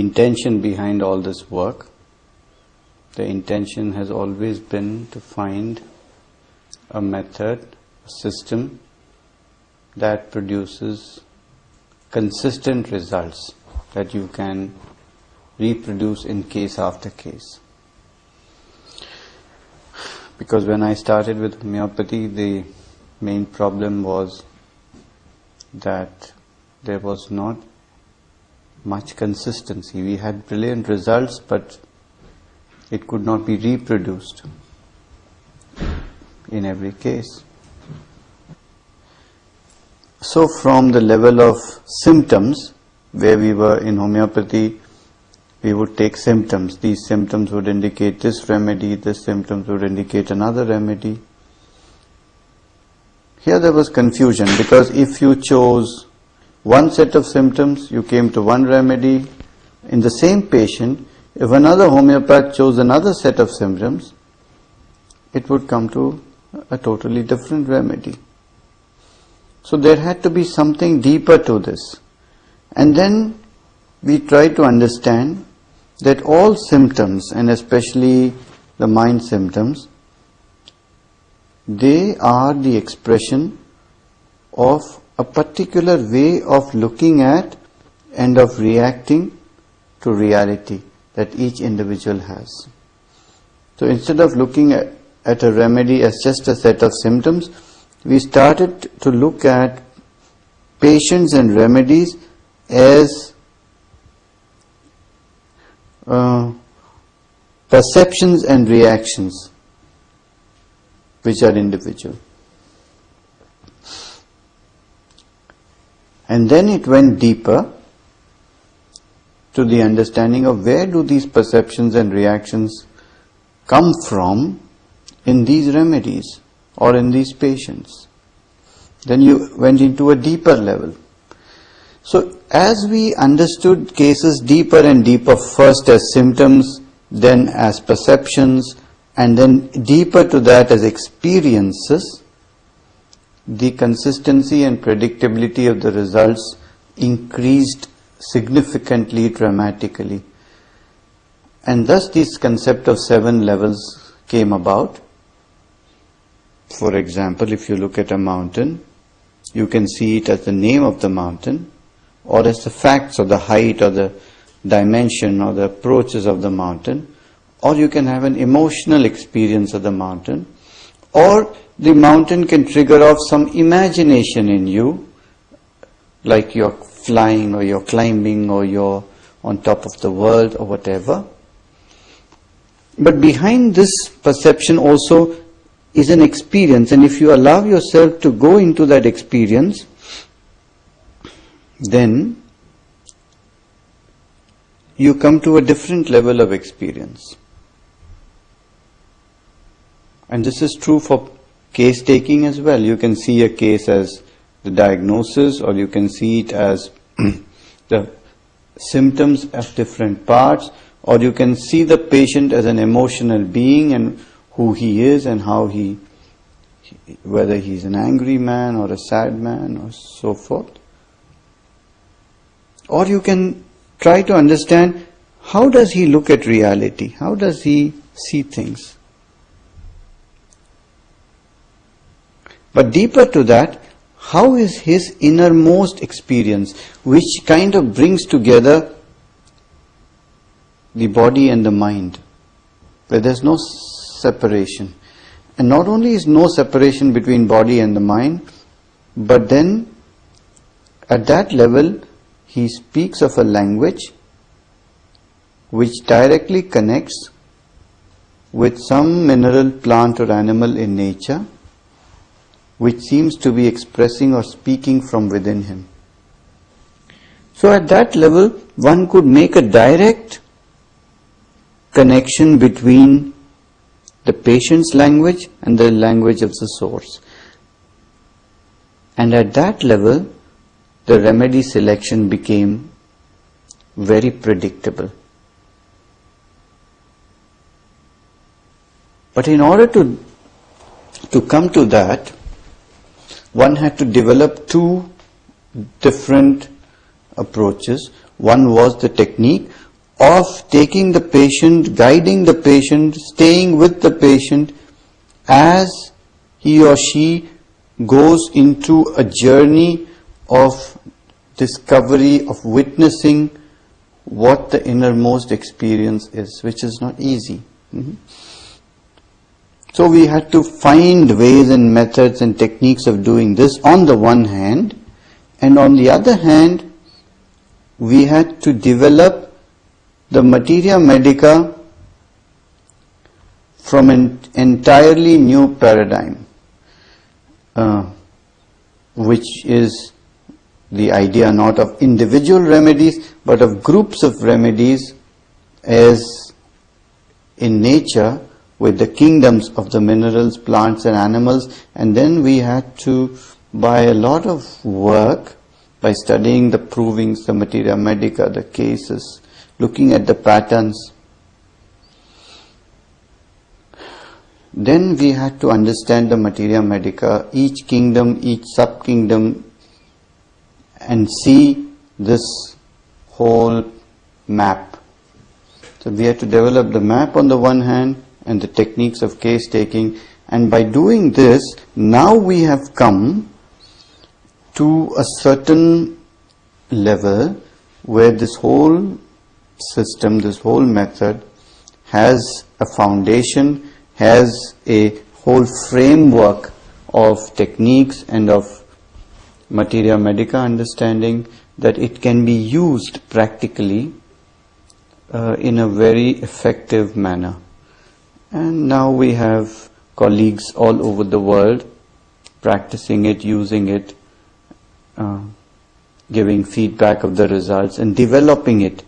intention behind all this work. The intention has always been to find a method, a system that produces consistent results that you can reproduce in case after case. Because when I started with homeopathy, the main problem was that there was not much consistency. We had brilliant results, but it could not be reproduced in every case. So from the level of symptoms, where we were in homeopathy, we would take symptoms. These symptoms would indicate this remedy, this symptoms would indicate another remedy. Here there was confusion, because if you chose one set of symptoms, you came to one remedy. In the same patient, if another homeopath chose another set of symptoms, it would come to a totally different remedy. So there had to be something deeper to this. And then we tried to understand that all symptoms, and especially the mind symptoms, they are the expression of a particular way of looking at and of reacting to reality that each individual has. So instead of looking at a remedy as just a set of symptoms, we started to look at patients and remedies as perceptions and reactions which are individual. And then it went deeper to the understanding of where do these perceptions and reactions come from in these remedies or in these patients. Then you went into a deeper level. So as we understood cases deeper and deeper, first as symptoms, then as perceptions, and then deeper to that as experiences, the consistency and predictability of the results increased significantly, dramatically. And thus this concept of 7 levels came about. For example, if you look at a mountain, you can see it as the name of the mountain, or as the facts or the height or the dimension or the approaches of the mountain, or you can have an emotional experience of the mountain, or the mountain can trigger off some imagination in you, like you're flying or you're climbing or you're on top of the world or whatever. But behind this perception also is an experience, and if you allow yourself to go into that experience, then you come to a different level of experience. And this is true for case taking as well. You can see a case as the diagnosis, or you can see it as the symptoms of different parts, or you can see the patient as an emotional being and who he is and how whether he's an angry man or a sad man or so forth. Or you can try to understand, how does he look at reality? How does he see things? But deeper to that, how is his innermost experience, which kind of brings together the body and the mind, where there's no separation. And not only is no separation between body and the mind, but then at that level he speaks of a language which directly connects with some mineral, plant or animal in nature, which seems to be expressing or speaking from within him. So at that level, one could make a direct connection between the patient's language and the language of the source. And at that level, the remedy selection became very predictable. But in order to come to that, one had to develop 2 different approaches. One was the technique, of taking the patient, guiding the patient, staying with the patient as he or she goes into a journey of discovery, of witnessing what the innermost experience is, which is not easy. So we had to find ways and methods and techniques of doing this on the one hand, and on the other hand, we had to develop the materia medica from an entirely new paradigm, which is the idea not of individual remedies, but of groups of remedies as in nature, with the kingdoms of the minerals, plants and animals. And then we had to, by a lot of work, by studying the provings, the materia medica, the cases, looking at the patterns, then we had to understand the materia medica, each kingdom, each sub-kingdom, and see this whole map. So we had to develop the map on the one hand and the techniques of case taking, and by doing this, now we have come to a certain level where this whole system, this whole method has a foundation, has a whole framework of techniques and of materia medica understanding, that it can be used practically in a very effective manner. And now we have colleagues all over the world practicing it, using it, giving feedback of the results and developing it